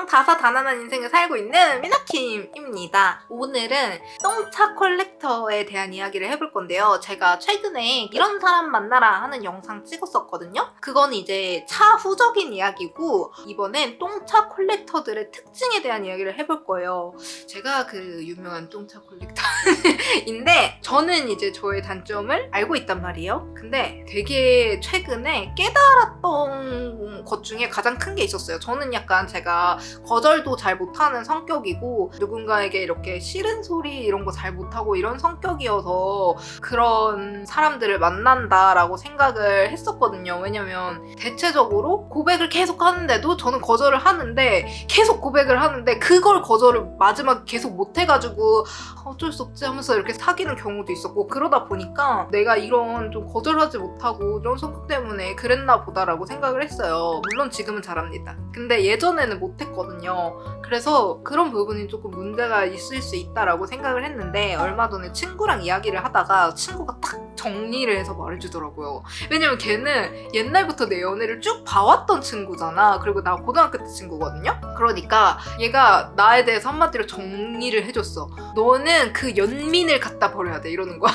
다사다난한 인생을 살고 있는 미나킴입니다. 오늘은 똥차 컬렉터에 대한 이야기를 해볼 건데요. 제가 최근에 이런 사람 만나라 하는 영상 찍었었거든요. 그건 이제 차후적인 이야기고 이번엔 똥차 컬렉터들의 특징에 대한 이야기를 해볼 거예요. 제가 그 유명한 똥차 컬렉터인데 저는 이제 저의 단점을 알고 있단 말이에요. 근데 되게 최근에 깨달았던 것 중에 가장 큰 게 있었어요. 저는 약간 제가 거절도 잘 못하는 성격이고 누군가에게 이렇게 싫은 소리 이런 거 잘 못하고 이런 성격이어서 그런 사람들을 만난다라고 생각을 했었거든요. 왜냐면 대체적으로 고백을 계속 하는데도 저는 거절을 하는데 계속 고백을 하는데 그걸 거절을 마지막에 계속 못해가지고 어쩔 수 없지 하면서 이렇게 사귀는 경우도 있었고, 그러다 보니까 내가 이런 좀 거절하지 못하고 이런 성격 때문에 그랬나 보다라고 생각을 했어요. 물론 지금은 잘합니다. 근데 예전에는 못했거든요. 그래서 그런 부분이 조금 문제가 있을 수 있다라고 생각을 했는데, 얼마 전에 친구랑 이야기를 하다가 친구가 딱 정리를 해서 말해주더라고요. 왜냐면 걔는 옛날부터 내 연애를 쭉 봐왔던 친구잖아. 그리고 나 고등학교 때 친구거든요. 그러니까 얘가 나에 대해서 한마디로 정리를 해줬어. 너는 그 연민을 갖다 버려야 돼, 이러는 거야.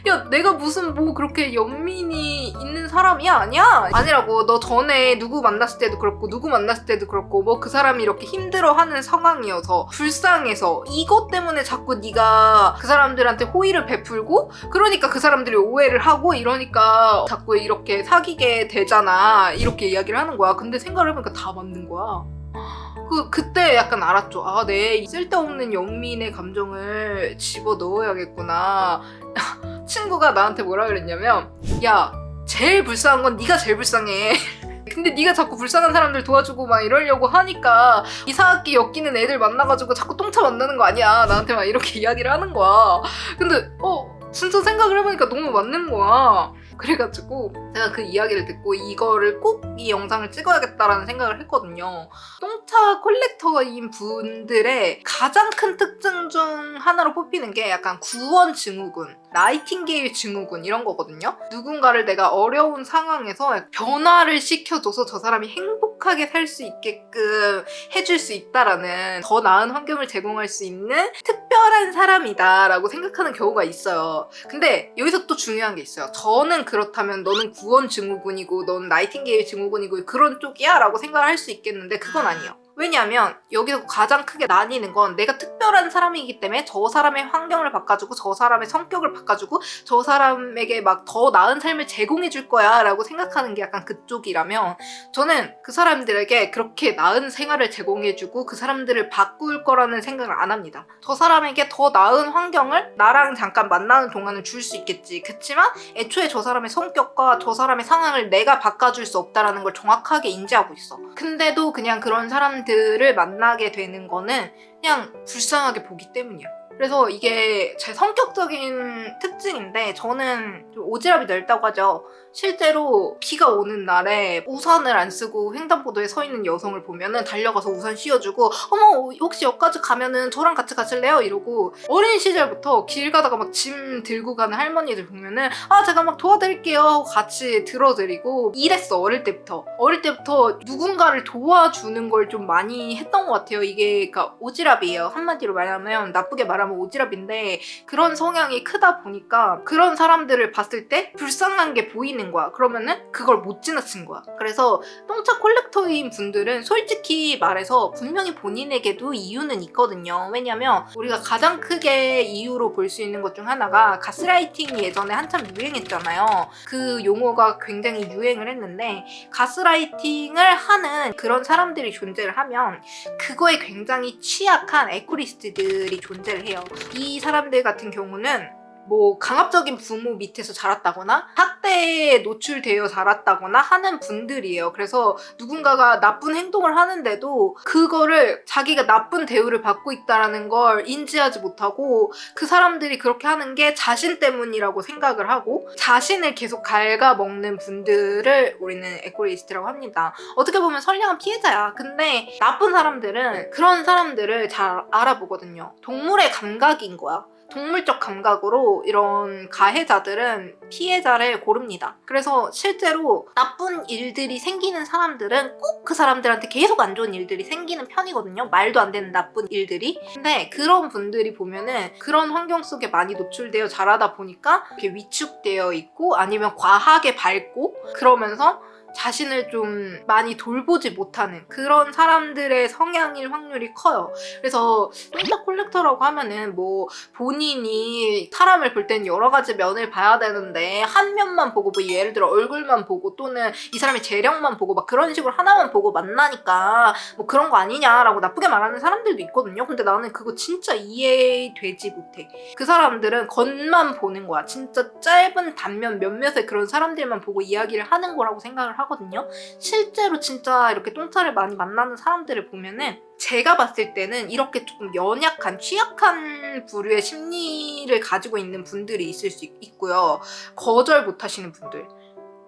야, 내가 무슨 뭐 그렇게 연민이 있는 사람이야? 아니라고. 너 전에 누구 만났을 때도 그렇고 누구 만났을 때도 그렇고 뭐 그 사람이 이렇게 힘들어하는 상황이어서 불쌍해서 이것 때문에 자꾸 네가 그 사람들한테 호의를 베풀고, 그러니까 그 사람들이 오해를 하고 이러니까 자꾸 이렇게 사귀게 되잖아, 이렇게 이야기를 하는 거야. 근데 생각을 해보니까 다 맞는 거야. 그때 약간 알았죠. 아, 내 쓸데없는 연민의 감정을 집어넣어야겠구나. 친구가 나한테 뭐라 그랬냐면, 야, 제일 불쌍한 건 네가 제일 불쌍해. 근데 네가 자꾸 불쌍한 사람들 도와주고 막 이러려고 하니까 이상하게 엮이는 애들 만나가지고 자꾸 똥차 만나는 거 아니야. 나한테 막 이렇게 이야기를 하는 거야. 근데 진짜 생각을 해보니까 너무 맞는 거야. 그래가지고 제가 그 이야기를 듣고 이거를 꼭 이 영상을 찍어야겠다라는 생각을 했거든요. 똥차 컬렉터인 분들의 가장 큰 특징 중 하나로 뽑히는 게 약간 구원 증후군, 나이팅게일 증후군 이런 거거든요. 누군가를 내가 어려운 상황에서 변화를 시켜줘서 저 사람이 행복하게 살 수 있게끔 해줄 수 있다라는, 더 나은 환경을 제공할 수 있는 특별한 사람이다라고 생각하는 경우가 있어요. 근데 여기서 또 중요한 게 있어요. 저는 그렇다면 너는 구원 증후군이고 넌 나이팅게일 증후군이고 그런 쪽이야 라고 생각을 할 수 있겠는데 그건 아니에요. 왜냐하면 여기서 가장 크게 나뉘는 건 내가 특별한 사람이기 때문에 저 사람의 환경을 바꿔주고 저 사람의 성격을 바꿔주고 저 사람에게 막 더 나은 삶을 제공해 줄 거야 라고 생각하는 게 약간 그쪽이라면, 저는 그 사람들에게 그렇게 나은 생활을 제공해 주고 그 사람들을 바꿀 거라는 생각을 안 합니다. 저 사람에게 더 나은 환경을 나랑 잠깐 만나는 동안은 줄 수 있겠지. 그치만 애초에 저 사람의 성격과 저 사람의 상황을 내가 바꿔줄 수 없다라는 걸 정확하게 인지하고 있어. 근데도 그냥 그런 사람들을 만나게 되는 거는 그냥 불쌍하게 보기 때문이야. 그래서 이게 제 성격적인 특징인데, 저는 좀 오지랖이 넓다고 하죠. 실제로 비가 오는 날에 우산을 안 쓰고 횡단보도에 서 있는 여성을 보면은 달려가서 우산 씌워주고, 어머 혹시 여기까지 가면은 저랑 같이 가실래요? 이러고, 어린 시절부터 길 가다가 막 짐 들고 가는 할머니들 보면은 제가 막 도와드릴게요 하고 같이 들어드리고 이랬어. 어릴 때부터 누군가를 도와주는 걸 좀 많이 했던 것 같아요. 이게 그러니까 오지랖이에요. 한마디로 말하면, 나쁘게 말하면 오지랖인데, 그런 성향이 크다 보니까 그런 사람들을 봤을 때 불쌍한 게 보이는 거야. 그러면은 그걸 못 지나친 거야. 그래서 똥차 컬렉터인 분들은 솔직히 말해서 분명히 본인에게도 이유는 있거든요. 왜냐면 우리가 가장 크게 이유로 볼 수 있는 것 중 하나가 가스라이팅이 예전에 한참 유행했잖아요. 그 용어가 굉장히 유행을 했는데, 가스라이팅을 하는 그런 사람들이 존재를 하면 그거에 굉장히 취약한 에코리스트들이 존재를 해요. 이 사람들 같은 경우는 뭐 강압적인 부모 밑에서 자랐다거나 학대에 노출되어 자랐다거나 하는 분들이에요. 그래서 누군가가 나쁜 행동을 하는데도 그거를 자기가 나쁜 대우를 받고 있다는 걸 인지하지 못하고 그 사람들이 그렇게 하는 게 자신 때문이라고 생각을 하고 자신을 계속 갉아먹는 분들을 우리는 에코리스트라고 합니다. 어떻게 보면 선량한 피해자야. 근데 나쁜 사람들은 그런 사람들을 잘 알아보거든요. 동물의 감각인 거야. 동물적 감각으로 이런 가해자들은 피해자를 고릅니다. 그래서 실제로 나쁜 일들이 생기는 사람들은 꼭 그 사람들한테 계속 안 좋은 일들이 생기는 편이거든요. 말도 안 되는 나쁜 일들이. 근데 그런 분들이 보면은 그런 환경 속에 많이 노출되어 자라다 보니까 이렇게 위축되어 있고 아니면 과하게 밝고 그러면서 자신을 좀 많이 돌보지 못하는 그런 사람들의 성향일 확률이 커요. 그래서 똥차 콜렉터라고 하면은 뭐 본인이 사람을 볼 땐 여러 가지 면을 봐야 되는데 한 면만 보고 뭐 예를 들어 얼굴만 보고 또는 이 사람의 재력만 보고 막 그런 식으로 하나만 보고 만나니까 뭐 그런 거 아니냐라고 나쁘게 말하는 사람들도 있거든요. 근데 나는 그거 진짜 이해되지 못해. 그 사람들은 겉만 보는 거야. 진짜 짧은 단면 몇몇의 그런 사람들만 보고 이야기를 하는 거라고 생각을 하거든요. 실제로 진짜 이렇게 똥차를 많이 만나는 사람들을 보면은 제가 봤을 때는 이렇게 조금 연약한, 취약한 부류의 심리를 가지고 있는 분들이 있을 수 있고요. 거절 못 하시는 분들.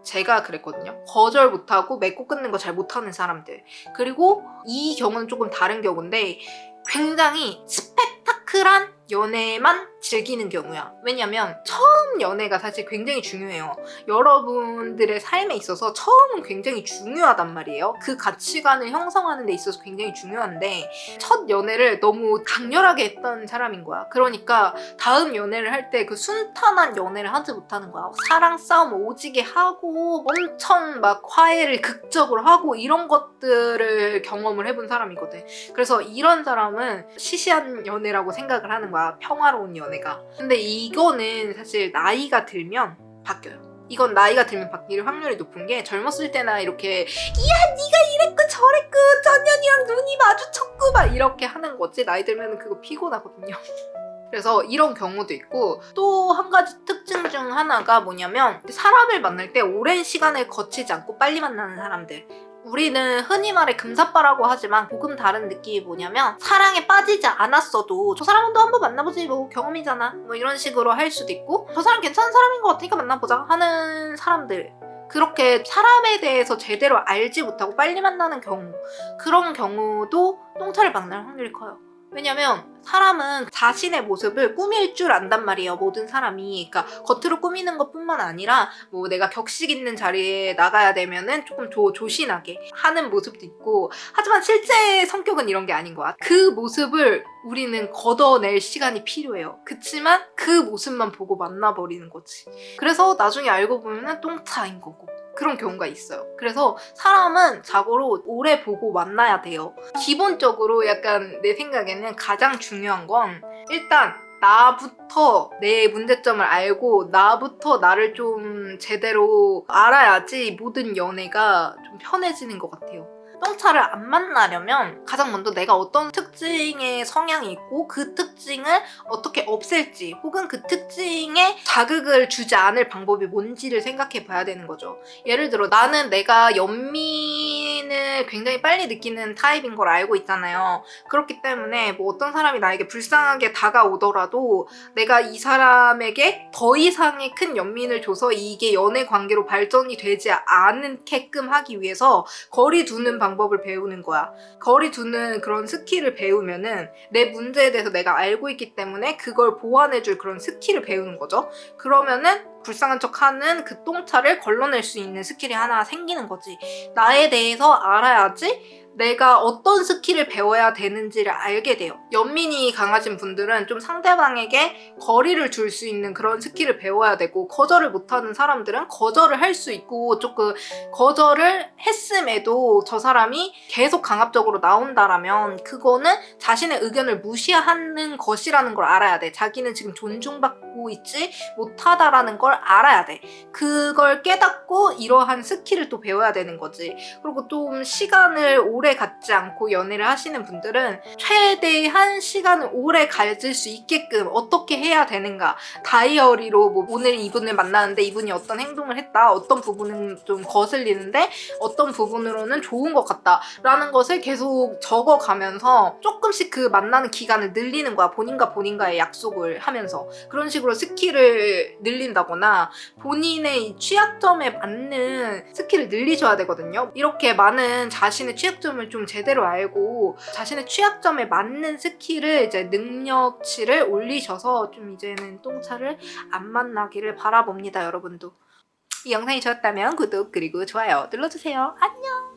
제가 그랬거든요. 거절 못하고 맺고 끊는 거 잘 못하는 사람들. 그리고 이 경우는 조금 다른 경우인데 굉장히 스펙타클한 연애만 즐기는 경우야. 왜냐면 처음 연애가 사실 굉장히 중요해요. 여러분들의 삶에 있어서 처음은 굉장히 중요하단 말이에요. 그 가치관을 형성하는 데 있어서 굉장히 중요한데 첫 연애를 너무 강렬하게 했던 사람인 거야. 그러니까 다음 연애를 할 때 그 순탄한 연애를 하지 못하는 거야. 사랑 싸움 오지게 하고 엄청 막 화해를 극적으로 하고 이런 것들을 경험을 해본 사람이거든. 그래서 이런 사람은 시시한 연애라고 생각을 하는 거야. 평화로운 연애가. 근데 이거는 사실 나이가 들면 바뀌어요. 이건 나이가 들면 바뀔 확률이 높은 게 젊었을 때나 이렇게 이야 네가 이랬고 저랬고 전년이랑 눈이 마주쳤고 막 이렇게 하는 거지. 나이 들면 그거 피곤하거든요. 그래서 이런 경우도 있고 또 한 가지 특징 중 하나가 뭐냐면 사람을 만날 때 오랜 시간을 거치지 않고 빨리 만나는 사람들. 우리는 흔히 말해 금사빠라고 하지만 조금 다른 느낌이 뭐냐면 사랑에 빠지지 않았어도 저 사람은 또 한번 만나보지 뭐 경험이잖아 뭐 이런 식으로 할 수도 있고 저 사람 괜찮은 사람인 것 같으니까 만나보자 하는 사람들. 그렇게 사람에 대해서 제대로 알지 못하고 빨리 만나는 경우, 그런 경우도 똥차를 만날 확률이 커요. 왜냐면 사람은 자신의 모습을 꾸밀 줄 안단 말이에요. 모든 사람이. 그러니까 겉으로 꾸미는 것뿐만 아니라 뭐 내가 격식 있는 자리에 나가야 되면은 조금 조신하게 하는 모습도 있고 하지만 실제 성격은 이런 게 아닌 거야. 그 모습을 우리는 걷어낼 시간이 필요해요. 그치만 그 모습만 보고 만나버리는 거지. 그래서 나중에 알고 보면은 똥차인 거고. 그런 경우가 있어요. 그래서 사람은 자고로 오래 보고 만나야 돼요. 기본적으로 약간 내 생각에는 가장 중요한 건 일단 나부터 내 문제점을 알고 나부터 나를 좀 제대로 알아야지 모든 연애가 좀 편해지는 것 같아요. 똥차를 안 만나려면 가장 먼저 내가 어떤 특징의 성향이 있고 그 특징을 어떻게 없앨지 혹은 그 특징에 자극을 주지 않을 방법이 뭔지를 생각해 봐야 되는 거죠. 예를 들어 나는 내가 연민을 굉장히 빨리 느끼는 타입인 걸 알고 있잖아요. 그렇기 때문에 뭐 어떤 사람이 나에게 불쌍하게 다가오더라도 내가 이 사람에게 더 이상의 큰 연민을 줘서 이게 연애 관계로 발전이 되지 않게끔 하기 위해서 거리 두는 방법을 배우는 거야. 거리 두는 그런 스킬을 배우면은 내 문제에 대해서 내가 알고 있기 때문에 그걸 보완해줄 그런 스킬을 배우는 거죠. 그러면은 불쌍한 척하는 그 똥차를 걸러낼 수 있는 스킬이 하나 생기는 거지. 나에 대해서 알아야지 내가 어떤 스킬을 배워야 되는지를 알게 돼요. 연민이 강하신 분들은 좀 상대방에게 거리를 둘 수 있는 그런 스킬을 배워야 되고 거절을 못하는 사람들은 거절을 할 수 있고 조금 거절을 했음에도 저 사람이 계속 강압적으로 나온다라면 그거는 자신의 의견을 무시하는 것이라는 걸 알아야 돼. 자기는 지금 존중받고 있지 못하다라는 걸 알아야 돼. 그걸 깨닫고 이러한 스킬을 또 배워야 되는 거지. 그리고 좀 시간을 오래 갖지 않고 연애를 하시는 분들은 최대한 시간을 오래 가질 수 있게끔 어떻게 해야 되는가, 다이어리로 뭐 오늘 이분을 만나는데 이분이 어떤 행동을 했다, 어떤 부분은 좀 거슬리는데 어떤 부분으로는 좋은 것 같다 라는 것을 계속 적어가면서 조금씩 그 만나는 기간을 늘리는 거야. 본인과 본인과의 약속을 하면서 그런 식으로 스킬을 늘린다거나 늘리거나 본인의 이 취약점에 맞는 스킬을 늘리셔야 되거든요. 이렇게 많은 자신의 취약점을 좀 제대로 알고 자신의 취약점에 맞는 스킬을 이제 능력치를 올리셔서 좀 이제는 똥차를 안 만나기를 바라봅니다, 여러분도. 이 영상이 좋았다면 구독 그리고 좋아요 눌러주세요. 안녕!